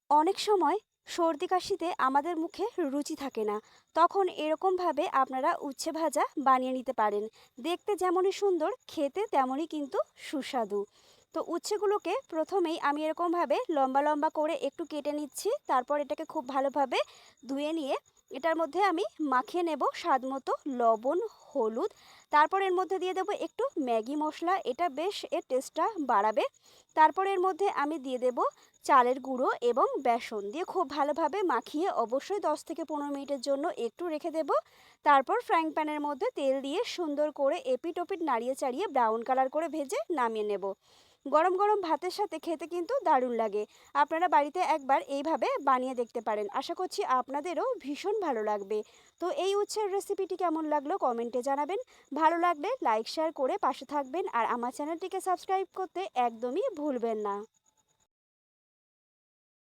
অনেক সময় সর্দি কাশিতে আমাদের মুখে রুচি থাকে না, তখন এরকমভাবে আপনারা উচ্ছে ভাজা বানিয়ে নিতে পারেন। দেখতে যেমনই সুন্দর, খেতে তেমনই কিন্তু সুস্বাদু। তো উচ্ছেগুলোকে প্রথমেই আমি এরকমভাবে লম্বা লম্বা করে একটু কেটে নিচ্ছি, তারপর এটাকে খুব ভালোভাবে ধুয়ে নিয়ে এটার মধ্যে আমি মাখিয়ে নেব স্বাদ মতো লবণ, হলুদ। তারপর এর মধ্যে দিয়ে দেবো একটু ম্যাগি মশলা, এটা বেশ এর টেস্টটা বাড়াবে। তারপর এর মধ্যে আমি দিয়ে দেব চালের গুঁড়ো এবং বেসন দিয়ে খুব ভালোভাবে মাখিয়ে অবশ্যই 10 থেকে 15 মিনিটের জন্য একটু রেখে দেব। তারপর ফ্রাইং প্যানের মধ্যে তেল দিয়ে সুন্দর করে এপিট ওপিট নাড়িয়ে চাড়িয়ে ব্রাউন কালার করে ভেজে নামিয়ে নেব। গরম গরম ভাতের সাথে খেতে কিন্তু দারুণ লাগে। আপনারা বাড়িতে একবার এইভাবে বানিয়ে দেখতে পারেন, আশা করছি আপনাদেরও ভীষণ ভালো লাগবে। তো এই উচ্ছের রেসিপিটি কেমন লাগলো কমেন্টে জানাবেন। ভালো লাগলে লাইক শেয়ার করে পাশে থাকবেন, আর আমার চ্যানেলটিকে সাবস্ক্রাইব করতে একদমই ভুলবেন না।